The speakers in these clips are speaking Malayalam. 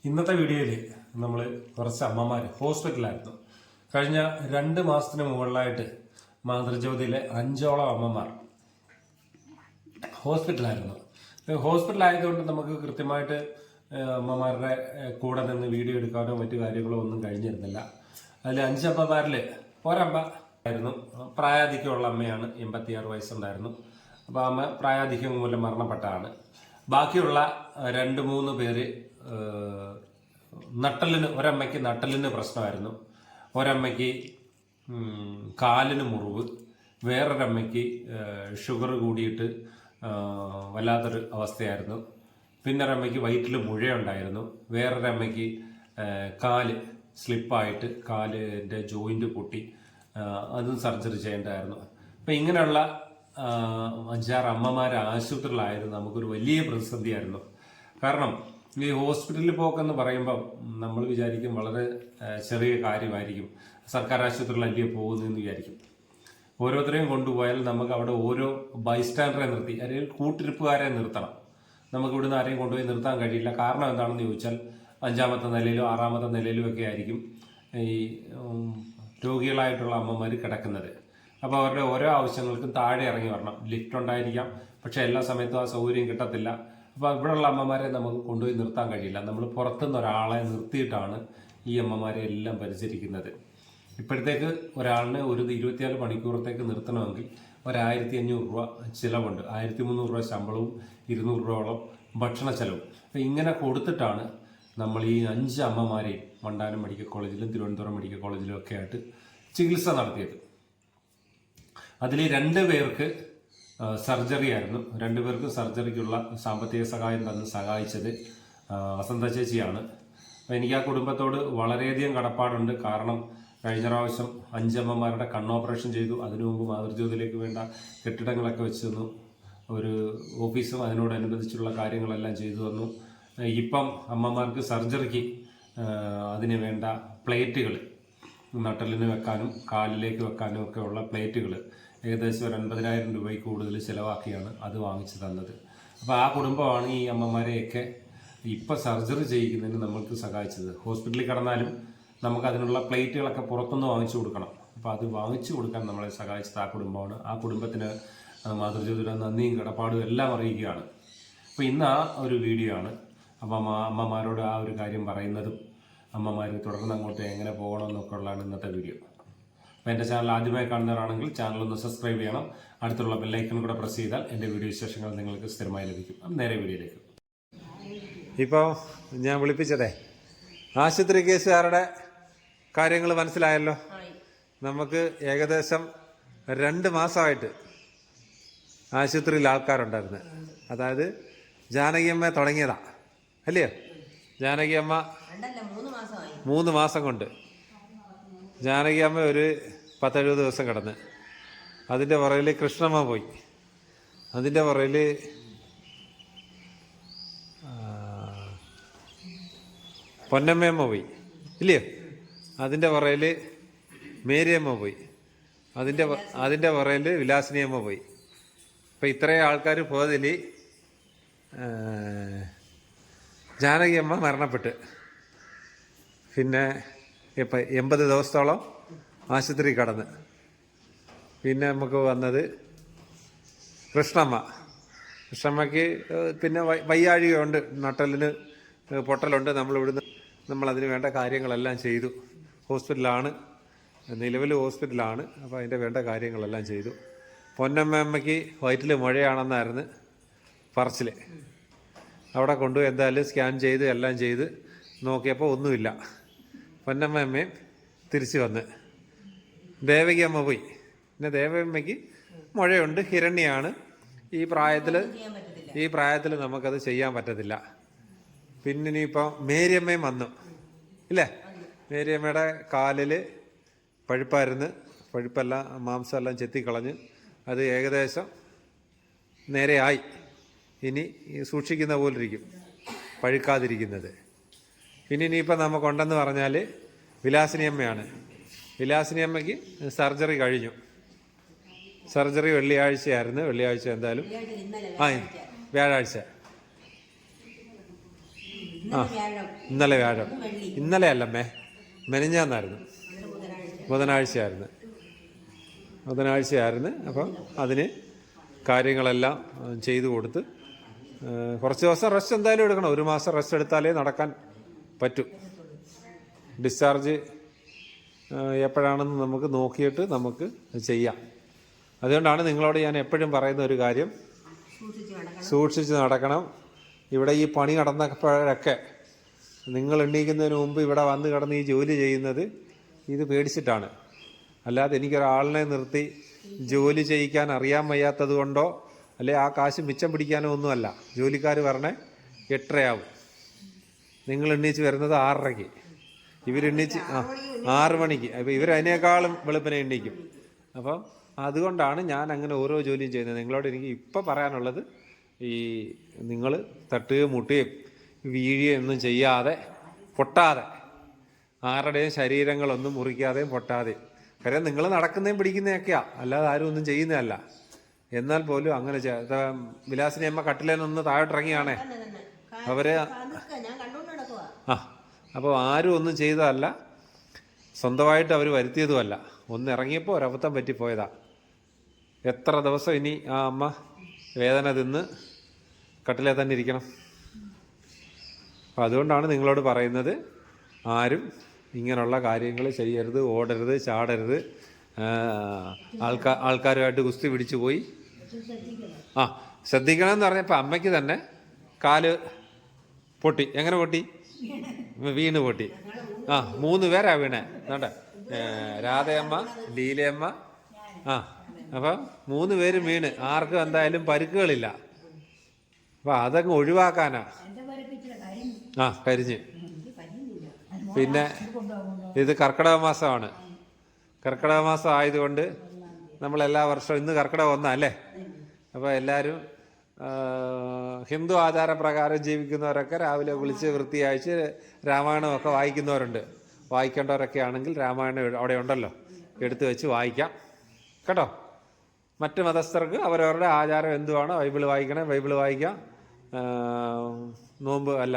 ഇന്നത്തെ വീഡിയോയിൽ നമ്മൾ കുറച്ച് അമ്മമാർ ഹോസ്പിറ്റലായിരുന്നു. കഴിഞ്ഞ 2 മാസത്തിന് മുകളിലായിട്ട് മാതൃജ്യോതിയിലെ 5ഓളം അമ്മമാർ ഹോസ്പിറ്റലായിരുന്നു. ഹോസ്പിറ്റലായതുകൊണ്ട് നമുക്ക് കൃത്യമായിട്ട് അമ്മമാരുടെ കൂടെ നിന്ന് വീഡിയോ എടുക്കാനോ മറ്റു കാര്യങ്ങളോ ഒന്നും കഴിഞ്ഞിരുന്നില്ല. അതിൽ 5 അമ്മമാരിൽ ഒരമ്മ ആയിരുന്നു, പ്രായാധിക്യമുള്ള അമ്മയാണ്, 86 വയസ്സുണ്ടായിരുന്നു. അപ്പോൾ അമ്മ പ്രായാധിക്യം മൂലം മരണപ്പെട്ടതാണ്. ബാക്കിയുള്ള 2-3 പേര് ഒരമ്മയ്ക്ക് നട്ടലിന് പ്രശ്നമായിരുന്നു, ഒരമ്മയ്ക്ക് കാലിന് മുറിവ്, വേറൊരമ്മയ്ക്ക് ഷുഗർ കൂടിയിട്ട് വല്ലാത്തൊരു അവസ്ഥയായിരുന്നു, പിന്നൊരമ്മയ്ക്ക് വയറ്റിൽ മുഴയുണ്ടായിരുന്നു, വേറൊരമ്മയ്ക്ക് കാല് സ്ലിപ്പായിട്ട് കാലിൻ്റെ ജോയിന്റ് പൊട്ടി അതും സർജറി ചെയ്യേണ്ടതായിരുന്നു. അപ്പം ഇങ്ങനെയുള്ള 5-6 അമ്മമാർ ആശുപത്രിയിലായത് നമുക്കൊരു വലിയ പ്രതിസന്ധിയായിരുന്നു. കാരണം ഈ ഹോസ്പിറ്റലിൽ പോക്കെന്ന് പറയുമ്പം നമ്മൾ വിചാരിക്കും വളരെ ചെറിയ കാര്യമായിരിക്കും, സർക്കാർ ആശുപത്രിയിലല്ലേ പോകുന്നതെന്ന് വിചാരിക്കും. ഓരോരുത്തരെയും കൊണ്ടുപോയാൽ നമുക്ക് അവിടെ ഓരോ ബൈസ്റ്റാൻഡറെ നിർത്തി അല്ലെങ്കിൽ കൂട്ടിരിപ്പുകാരെ നിർത്തണം. നമുക്ക് ഇവിടുന്ന് ആരെയും കൊണ്ടുപോയി നിർത്താൻ കഴിയില്ല. കാരണം എന്താണെന്ന് ചോദിച്ചാൽ 5ാമത്തെ നിലയിലോ 6ാമത്തെ നിലയിലോ ഒക്കെ ആയിരിക്കും ഈ രോഗികളായിട്ടുള്ള അമ്മമാർ കിടക്കുന്നത്. അപ്പോൾ അവരുടെ ഓരോ ആവശ്യങ്ങൾക്കും താഴെ ഇറങ്ങി വരണം. ലിഫ്റ്റ് ഉണ്ടായിരിക്കാം, പക്ഷെ എല്ലാ സമയത്തും ആ സൗകര്യം കിട്ടത്തില്ല. അപ്പോൾ ഇവിടെയുള്ള അമ്മമാരെ നമുക്ക് കൊണ്ടുപോയി നിർത്താൻ കഴിയില്ല. നമ്മൾ പുറത്തുനിന്ന് ഒരാളെ നിർത്തിയിട്ടാണ് ഈ അമ്മമാരെ എല്ലാം പരിചരിക്കുന്നത്. ഇപ്പോഴത്തേക്ക് ഒരാളിനെ ഒരു 24 മണിക്കൂറത്തേക്ക് നിർത്തണമെങ്കിൽ 1500 രൂപ ചിലവുണ്ട്, 1300 രൂപ ശമ്പളവും 200 രൂപയോളം ഭക്ഷണ ചെലവും. അപ്പം ഇങ്ങനെ കൊടുത്തിട്ടാണ് നമ്മൾ ഈ 5 അമ്മമാരെയും മണ്ടാനം മെഡിക്കൽ കോളേജിലും തിരുവനന്തപുരം മെഡിക്കൽ കോളേജിലും ഒക്കെ ആയിട്ട് ചികിത്സ നടത്തിയത്. അതിൽ 2 പേർക്ക് സർജറി ആയിരുന്നു. 2 പേർക്ക് സർജറിക്കുള്ള സാമ്പത്തിക സഹായം തന്ന് സഹായിച്ചത് വസന്ത ചേച്ചിയാണ്. അപ്പം എനിക്ക് ആ കുടുംബത്തോട് വളരെയധികം കടപ്പാടുണ്ട്. കാരണം കഴിഞ്ഞ പ്രാവശ്യം 5 അമ്മമാരുടെ കണ്ണോപ്പറേഷൻ ചെയ്തു. അതിനു മുമ്പ് മാതൃജ്യോതിയിലേക്ക് വേണ്ട കെട്ടിടങ്ങളൊക്കെ വെച്ച് തന്നു, ഒരു ഓഫീസും അതിനോടനുബന്ധിച്ചുള്ള കാര്യങ്ങളെല്ലാം ചെയ്തു തന്നു. ഇപ്പം അമ്മമാർക്ക് സർജറിക്ക് അതിന് വേണ്ട പ്ലേറ്റുകൾ, നട്ടലിന് വെക്കാനും കാലിലേക്ക് വെക്കാനും ഒക്കെ ഉള്ള പ്ലേറ്റുകൾ ഏകദേശം ഒരു 50,000 രൂപയ്ക്ക് കൂടുതൽ ചിലവാക്കിയാണ് അത് വാങ്ങിച്ചു തന്നത്. അപ്പോൾ ആ കുടുംബമാണ് ഈ അമ്മമാരെയൊക്കെ ഇപ്പം സർജറി ചെയ്യിക്കുന്നതിന് നമ്മൾക്ക് സഹായിച്ചത്. ഹോസ്പിറ്റലിൽ കിടന്നാലും നമുക്ക് അതിനുള്ള പ്ലേറ്റുകളൊക്കെ പുറത്തുനിന്ന് വാങ്ങിച്ചു കൊടുക്കണം. അപ്പോൾ അത് വാങ്ങിച്ചു കൊടുക്കാൻ നമ്മളെ സഹായിച്ചത് ആ കുടുംബമാണ്. ആ കുടുംബത്തിന് മാതൃജ്യോതിയുടെ നന്ദിയും കടപ്പാടും എല്ലാം അറിയിക്കുകയാണ്. അപ്പോൾ ഇന്ന് ആ ഒരു വീഡിയോ ആണ്. അപ്പം അമ്മമാരോട് ആ ഒരു കാര്യം പറയുന്നതും അമ്മമാർ തുടർന്ന് അങ്ങോട്ട് എങ്ങനെ പോകണമെന്നൊക്കെ ഉള്ളതാണ് ഇന്നത്തെ വീഡിയോ. അപ്പോൾ എൻ്റെ ചാനൽ ആദ്യമായി കാണുന്നവരാണെങ്കിൽ ചാനലൊന്ന് സബ്സ്ക്രൈബ് ചെയ്യണം. അടുത്തുള്ള ബെല്ലൈക്കൺ കൂടെ പ്രസ് ചെയ്താൽ എൻ്റെ വീഡിയോ വിശേഷങ്ങൾ നിങ്ങൾക്ക് സ്ഥിരമായി ലഭിക്കും. അപ്പം നേരെ വീഡിയോയിലേക്ക്. ഇപ്പോൾ ഞാൻ വിളിപ്പിച്ചതേ ആശുപത്രി കേസുകാരുടെ കാര്യങ്ങൾ മനസ്സിലായല്ലോ. നമുക്ക് ഏകദേശം 2 മാസമായിട്ട് ആശുപത്രിയിൽ ആൾക്കാരുണ്ടായിരുന്നു. അതായത് ജാനകിയമ്മ തുടങ്ങിയതാ അല്ലയോ? ജാനകിയമ്മ 3 മാസം കൊണ്ട് ജാനകിയമ്മ ഒരു 10-70 ദിവസം കിടന്ന്. അതിൻ്റെ പുറകിൽ കൃഷ്ണമ്മ പോയി, അതിൻ്റെ പുറകിൽ പൊന്നമ്മയമ്മ പോയി ഇല്ലയോ? അതിൻ്റെ പുറകിൽ മേരിയമ്മ പോയി, അതിൻ്റെ പുറകിൽ വിലാസിനിയമ്മ പോയി. അപ്പം ഇത്രയും ആൾക്കാർ പോയതിൽ ജാനകിയമ്മ മരണപ്പെട്ട്. പിന്നെ ഇപ്പം 80 ദിവസത്തോളം ആശുപത്രി കടന്ന്. പിന്നെ നമുക്ക് വന്നത് കൃഷ്ണമ്മയ്ക്ക് പിന്നെ വയ്യാഴികയുണ്ട്, നട്ടലിന് പൊട്ടലുണ്ട്. നമ്മളതിന് വേണ്ട കാര്യങ്ങളെല്ലാം ചെയ്തു. ഹോസ്പിറ്റലാണ്, നിലവിൽ ഹോസ്പിറ്റലാണ്. അപ്പോൾ അതിൻ്റെ വേണ്ട കാര്യങ്ങളെല്ലാം ചെയ്തു. പൊന്നമ്മയ്ക്ക് വയറ്റിൽ മുഴയാണെന്നായിരുന്നു പറച്ചിൽ. അവിടെ കൊണ്ടുപോയി എന്തായാലും സ്കാൻ ചെയ്ത് എല്ലാം ചെയ്ത് നോക്കിയപ്പോൾ ഒന്നുമില്ല. പൊന്നമ്മയും തിരിച്ചു വന്ന്. ദേവകിയമ്മ പോയി. പിന്നെ ദേവകിയമ്മയ്ക്ക് മുഴയുണ്ട്, ഹിരണ്യാണ്. ഈ പ്രായത്തിൽ നമുക്കത് ചെയ്യാൻ പറ്റത്തില്ല. പിന്നെ ഇനിയിപ്പോൾ മേരിയമ്മയും വന്നു ഇല്ലേ? മേരിയമ്മയുടെ കാലിൽ പഴുപ്പായിരുന്നു, പഴുപ്പെല്ലാം മാംസമെല്ലാം ചെത്തിക്കളഞ്ഞ് അത് ഏകദേശം നേരെയായി. ഇനി സൂക്ഷിക്കുന്ന പോലിരിക്കും, പഴുക്കാതിരിക്കുന്നത്. പിന്നെ ഇനിയിപ്പോൾ നമുക്കുണ്ടെന്ന് പറഞ്ഞാൽ വിലാസിനിയമ്മയാണ്. വിലാസിനിയമ്മയ്ക്ക് സർജറി കഴിഞ്ഞു. സർജറി വെള്ളിയാഴ്ചയായിരുന്നു. വെള്ളിയാഴ്ച എന്തായാലും വ്യാഴാഴ്ച ഇന്നലെ വ്യാഴം. ഇന്നലെ അല്ലമ്മേ, മെനിഞ്ഞാന്നായിരുന്നു, ബുധനാഴ്ചയായിരുന്നു. അപ്പം അതിന് കാര്യങ്ങളെല്ലാം ചെയ്തു കൊടുത്ത് കുറച്ച് ദിവസം റെസ്റ്റ് എന്തായാലും എടുക്കണം. 1 മാസം റെസ്റ്റ് എടുത്താലേ നടക്കാൻ പറ്റും. ഡിസ്ചാർജ് എപ്പോഴാണെന്ന് നമുക്ക് നോക്കിയിട്ട് നമുക്ക് ചെയ്യാം. അതുകൊണ്ടാണ് നിങ്ങളോട് ഞാൻ എപ്പോഴും പറയുന്ന ഒരു കാര്യം, സൂക്ഷിച്ച് നടക്കണം. ഇവിടെ ഈ പണി നടന്നപ്പോഴൊക്കെ നിങ്ങൾ എണ്ണീക്കുന്നതിന് മുമ്പ് ഇവിടെ വന്ന് കിടന്ന് ഈ ജോലി ചെയ്യുന്നത് ഇത് പേടിച്ചിട്ടാണ്. അല്ലാതെ എനിക്കൊരാളിനെ നിർത്തി ജോലി ചെയ്യിക്കാൻ അറിയാൻ വയ്യാത്തത് കൊണ്ടോ അല്ലെ ആ കാശ് മിച്ചം പിടിക്കാനോ ഒന്നുമല്ല. ജോലിക്കാർ പറഞ്ഞേ 8:30 നിങ്ങൾ എണ്ണീച്ച് വരുന്നത് 6:30. ഇവരെണ്ണീച്ച് 6 മണിക്ക്. അപ്പോൾ ഇവരതിനേക്കാളും വെളുപ്പിനെ എണ്ണീക്കും. അപ്പം അതുകൊണ്ടാണ് ഞാൻ അങ്ങനെ ഓരോ ജോലിയും ചെയ്യുന്നത്. നിങ്ങളോട് എനിക്ക് ഇപ്പം പറയാനുള്ളത്, ഈ നിങ്ങൾ തട്ടുകയും മുട്ടുകയും വീഴുകയും ഒന്നും ചെയ്യാതെ, പൊട്ടാതെ, ആരുടെയും ശരീരങ്ങളൊന്നും മുറിക്കാതെയും പൊട്ടാതെയും. കാര്യം നിങ്ങൾ നടക്കുന്നതും പിടിക്കുന്നതൊക്കെയാണ്, അല്ലാതെ ആരും ഒന്നും ചെയ്യുന്നതല്ല. എന്നാൽ പോലും അങ്ങനെ വിലാസിനി അമ്മ കട്ടിലേനൊന്ന് താഴോട്ടിറങ്ങിയാണേ അവര് അപ്പോൾ ആരും ഒന്നും ചെയ്തതല്ല, സ്വന്തമായിട്ട് അവർ വരുത്തിയതുമല്ല. ഒന്ന് ഇറങ്ങിയപ്പോൾ ഒരബദ്ധം പറ്റിപ്പോയതാ. എത്ര ദിവസം ഇനി ആ അമ്മ വേദന തിന്ന് കട്ടിലേ തന്നെ ഇരിക്കണം? അപ്പം അതുകൊണ്ടാണ് നിങ്ങളോട് പറയുന്നത്, ആരും ഇങ്ങനെയുള്ള കാര്യങ്ങൾ ചെയ്യരുത്, ഓടരുത്, ചാടരുത്. ആൾക്കാരുമായിട്ട് ഗുസ്തി പിടിച്ചു പോയി ശ്രദ്ധിക്കണമെന്ന് പറഞ്ഞപ്പോൾ അമ്മയ്ക്ക് തന്നെ കാല് പൊട്ടി. എങ്ങനെ പൊട്ടി? വീണ് പൊട്ടി. 3 പേരാ വീണേ. വേണ്ട, രാധയമ്മ, ലീലയമ്മ. അപ്പം 3 പേരും വീണ്. ആർക്കും എന്തായാലും പരുക്കുകളില്ല. അപ്പം അതങ്ങ് ഒഴിവാക്കാനാ. കരിഞ്ഞ്. പിന്നെ ഇത് കർക്കിടക മാസമാണ്. കർക്കിടക മാസം ആയതുകൊണ്ട് നമ്മളെല്ലാ വർഷവും, ഇന്ന് കർക്കിടക 1 അല്ലേ, അപ്പോൾ എല്ലാവരും ഹിന്ദു ആചാരപ്രകാരം ജീവിക്കുന്നവരൊക്കെ രാവിലെ കുളിച്ച് വൃത്തിയായിച്ച് രാമായണമൊക്കെ വായിക്കുന്നവരുണ്ട്. വായിക്കേണ്ടവരൊക്കെ ആണെങ്കിൽ രാമായണം അവിടെ ഉണ്ടല്ലോ, എടുത്തു വെച്ച് വായിക്കാം കേട്ടോ. മറ്റ് മതസ്ഥർക്ക് അവരവരുടെ ആചാരം എന്തുവാണോ, ബൈബിൾ വായിക്കണേ ബൈബിൾ വായിക്കാം. നോമ്പ് അല്ല,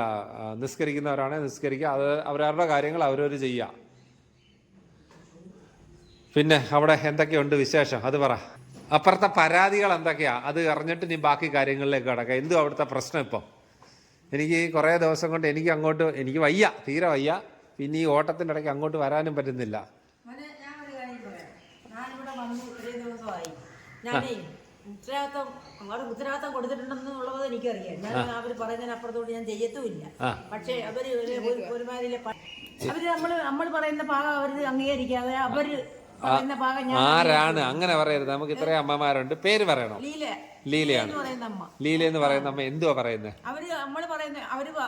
നിസ്കരിക്കുന്നവരാണെങ്കിൽ നിസ്കരിക്കുക. അത് അവരവരുടെ കാര്യങ്ങൾ അവരവർ ചെയ്യുക. പിന്നെ അവിടെ എന്തൊക്കെയുണ്ട് വിശേഷം അത് പറ. അപ്പുറത്തെ പരാതികൾ എന്തൊക്കെയാ അത് അറിഞ്ഞിട്ട് നീ ബാക്കി കാര്യങ്ങളിലേക്ക് കിടക്കാം. എന്തു അവിടുത്തെ പ്രശ്നം? ഇപ്പം എനിക്ക് കുറേ ദിവസം കൊണ്ട് എനിക്ക് വയ്യ, തീരെ വയ്യ. പിന്നെ ഈ ഓട്ടത്തിൻ്റെ ഇടയ്ക്ക് അങ്ങോട്ട് വരാനും പറ്റുന്നില്ല. ഉത്തരവാദിത്തം കൊടുത്തിട്ടുണ്ടെന്നുള്ളത് എനിക്കറിയാം. ഞാൻ അവർ പറയുന്നതിനപ്പുറത്തോട്ട് ഞാൻ ചെയ്യത്തുമില്ല. പക്ഷേ അവര് ഒരുമാതിരി നമ്മൾ പറയുന്ന ഭാഗം അവര് അംഗീകരിക്കാതെ അവര് പറയുന്ന ഭാഗം ആരാണ് അങ്ങനെ പറയരുത്. നമുക്ക് ഇത്രയും അമ്മമാരുണ്ട്, പേര് പറയണോ? ലീലയാണ്. ലീല എന്ന് പറയുന്ന അമ്മ എന്തുവാ പറയുന്നത്?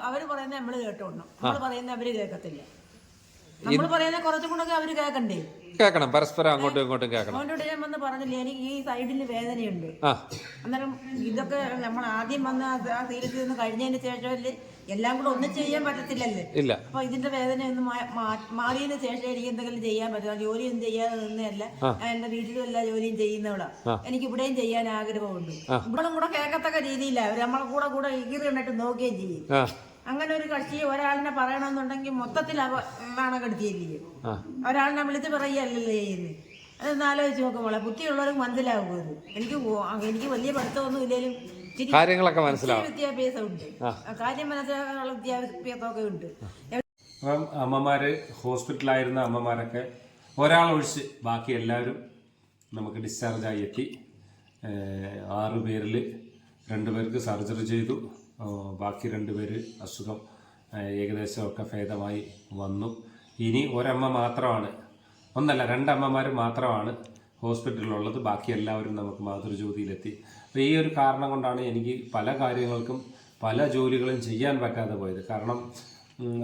അവര് പറയുന്ന നമ്മള് കേട്ടോണം, നമ്മള് പറയുന്ന അവര് കേൾക്കത്തില്ല. നമ്മൾ പറയുന്ന കുറച്ചും കൂടെ അവര് കേൾക്കണ്ടേ? കേൾക്കണം, പരസ്പരം അങ്ങോട്ടും ഇങ്ങോട്ടും കേൾക്കണം. അവനോട് ഞാൻ വന്ന് പറഞ്ഞില്ലേ, എനിക്ക് ഈ സൈഡിൽ വേദനയുണ്ട്. അന്നേരം ഇതൊക്കെ നമ്മൾ ആദ്യം വന്ന് ആ തീരത്തിൽ നിന്ന് കഴിഞ്ഞതിന് ശേഷം എല്ലാം കൂടെ ഒന്നും ചെയ്യാൻ പറ്റത്തില്ലല്ലേ. അപ്പൊ ഇതിന്റെ വേദന ഒന്ന് മാറിയതിന് ശേഷം എനിക്ക് എന്തെങ്കിലും ചെയ്യാൻ പറ്റില്ല. ജോലിയൊന്നും ചെയ്യാതെ നിന്നല്ല, എന്റെ വീട്ടിലും എല്ലാ ജോലിയും ചെയ്യുന്നവളാ. എനിക്ക് ഇവിടെയും ചെയ്യാൻ ആഗ്രഹമുണ്ട്. ഇവളും കൂടെ കേൾക്കത്തക്ക രീതിയില്ല. അവര് നമ്മളെ കൂടെ ഈറി കണ്ടിട്ട് നോക്കുകയും ചെയ്യും. അങ്ങനെ ഒരു കക്ഷിയെ ഒരാളിനെ പറയണമെന്നുണ്ടെങ്കിൽ മൊത്തത്തിൽ നാണകെടുത്തിയിരിക്കും. ഒരാളിനെ വിളിച്ച് പറയുകയല്ലല്ലോ ചെയ്യുന്നത്. അതൊന്ന് ആലോചിച്ച് നോക്കുമ്പോളെ ബുദ്ധിയുള്ളവർക്ക് മനസ്സിലാവുന്നത്. എനിക്ക് വലിയ പഠിത്തമൊന്നും ഇല്ലെങ്കിലും കാര്യങ്ങളൊക്കെ മനസ്സിലാവും, വിദ്യാഭ്യാസമുണ്ട്, കാര്യം മനസ്സിലാക്കാനുള്ള വിദ്യാഭ്യാസമൊക്കെ ഉണ്ട്. അപ്പം അമ്മമാര് ഹോസ്പിറ്റലായിരുന്ന അമ്മമാരൊക്കെ ഒരാളൊഴിച്ച് ബാക്കി എല്ലാവരും നമുക്ക് ഡിസ്ചാർജായി എത്തി. 6 പേരിൽ 2 പേർക്ക് സർജറി ചെയ്തു. ബാക്കി 2 പേര് അസുഖം ഏകദേശമൊക്കെ ഭേദമായി വന്നു. ഇനി ഒരമ്മ മാത്രമാണ്, 2 അമ്മമാർ മാത്രമാണ് ഹോസ്പിറ്റലിലുള്ളത്. ബാക്കി എല്ലാവരും നമുക്ക് മാതൃജ്യോതിയിലെത്തി. അപ്പോൾ ഈ ഒരു കാരണം കൊണ്ടാണ് എനിക്ക് പല കാര്യങ്ങൾക്കും പല ജോലികളും ചെയ്യാൻ പറ്റാതെ പോയത്. കാരണം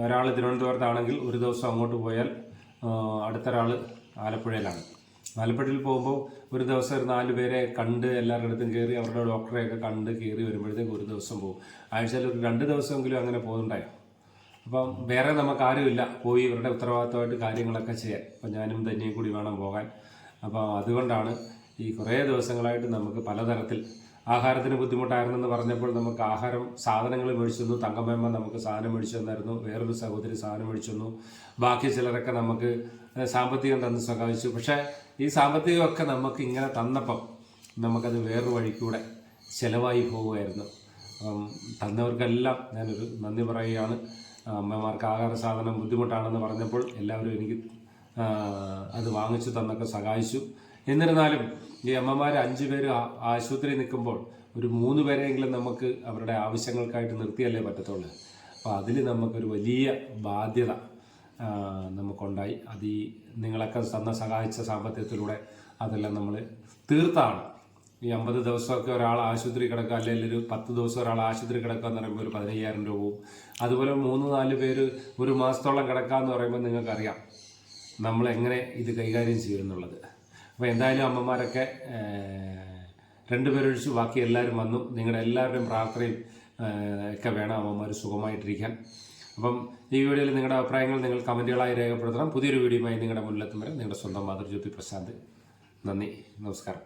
ഒരാൾ തിരുവനന്തപുരത്താണെങ്കിൽ ഒരു ദിവസം അങ്ങോട്ട് പോയാൽ അടുത്തൊരാൾ ആലപ്പുഴയിലാണ്. ആലപ്പുഴയിൽ പോകുമ്പോൾ ഒരു ദിവസം ഒരു 4 പേരെ കണ്ട് എല്ലാവരുടെ അടുത്തും കയറി അവരുടെ ഡോക്ടറെയൊക്കെ കണ്ട് കയറി വരുമ്പോഴത്തേക്ക് ഒരു ദിവസം പോകും. ആഴ്ചയിൽ ഒരു 2 ദിവസമെങ്കിലും അങ്ങനെ പോകുന്നുണ്ടായോ. അപ്പം വേറെ നമുക്ക് ആരുമില്ല പോയി ഇവരുടെ ഉത്തരവാദിത്തമായിട്ട് കാര്യങ്ങളൊക്കെ ചെയ്യാൻ. അപ്പം ഞാനും തന്നെയും കൂടി വേണം പോകാൻ. അപ്പോൾ അതുകൊണ്ടാണ് ഈ കുറേ ദിവസങ്ങളായിട്ട് നമുക്ക് പലതരത്തിൽ ആഹാരത്തിന് ബുദ്ധിമുട്ടായിരുന്നെന്ന് പറഞ്ഞപ്പോൾ നമുക്ക് സാധനങ്ങൾ മേടിച്ചു തന്നു. തങ്കമ്മ നമുക്ക് സാധനം മേടിച്ചു തന്നായിരുന്നു. വേറൊരു സഹോദരി സാധനം മേടിച്ചു തന്നു. ബാക്കി ചിലരൊക്കെ നമുക്ക് സാമ്പത്തികം തന്ന് സഹായിച്ചു. പക്ഷേ ഈ സാമ്പത്തികമൊക്കെ നമുക്ക് ഇങ്ങനെ തന്നപ്പം നമുക്കത് വേറൊരു വഴിക്കൂടെ ചിലവായി പോവുമായിരുന്നു. തന്നവർക്കെല്ലാം ഞാനൊരു നന്ദി പറയുകയാണ്. അമ്മമാർക്ക് ആഹാര സാധനം ബുദ്ധിമുട്ടാണെന്ന് പറഞ്ഞപ്പോൾ എല്ലാവരും എനിക്ക് അത് വാങ്ങിച്ചു തന്നൊക്കെ സഹായിച്ചു. എന്നിരുന്നാലും ഈ അമ്മമാർ 5 പേര് ആശുപത്രി നിൽക്കുമ്പോൾ ഒരു 3 പേരെങ്കിലും നമുക്ക് അവരുടെ ആവശ്യങ്ങൾക്കായിട്ട് നിർത്തിയല്ലേ പറ്റത്തുള്ളൂ. അപ്പോൾ അതിൽ നമുക്കൊരു വലിയ ബാധ്യത നമുക്കുണ്ടായി. അത് ഈ നിങ്ങളൊക്കെ സഹായിച്ച സാമ്പത്തികത്തിലൂടെ അതെല്ലാം നമ്മൾ തീർത്താണ്. ഈ 50 ദിവസമൊക്കെ ഒരാൾ ആശുപത്രി കിടക്കുക, അല്ലെങ്കിൽ ഒരു 10 ദിവസം ഒരാൾ ആശുപത്രി കിടക്കുക എന്ന് പറയുമ്പോൾ ഒരു 15,000 രൂപവും, അതുപോലെ 3-4 പേര് ഒരു മാസത്തോളം കിടക്കുക എന്ന് പറയുമ്പോൾ നിങ്ങൾക്കറിയാം നമ്മൾ എങ്ങനെ ഇത് കൈകാര്യം ചെയ്യുമെന്നുള്ളത്. അപ്പോൾ എന്തായാലും അമ്മമാരൊക്കെ 2 പേരൊഴിച്ച് ബാക്കി എല്ലാവരും വന്നു. നിങ്ങളുടെ എല്ലാവരുടെയും പ്രാർത്ഥനയും ഒക്കെ വേണം അമ്മമാർ സുഖമായിട്ടിരിക്കാൻ. അപ്പം ഈ വീഡിയോയിൽ നിങ്ങളുടെ അഭിപ്രായങ്ങൾ നിങ്ങൾ കമൻറ്റുകളായി രേഖപ്പെടുത്തണം. പുതിയൊരു വീഡിയോയുമായി നിങ്ങളുടെ മുന്നിലെത്തും വരെ നിങ്ങളുടെ സ്വന്തം മാതൃജ്യോതി പ്രശാന്ത്. നന്ദി, നമസ്കാരം.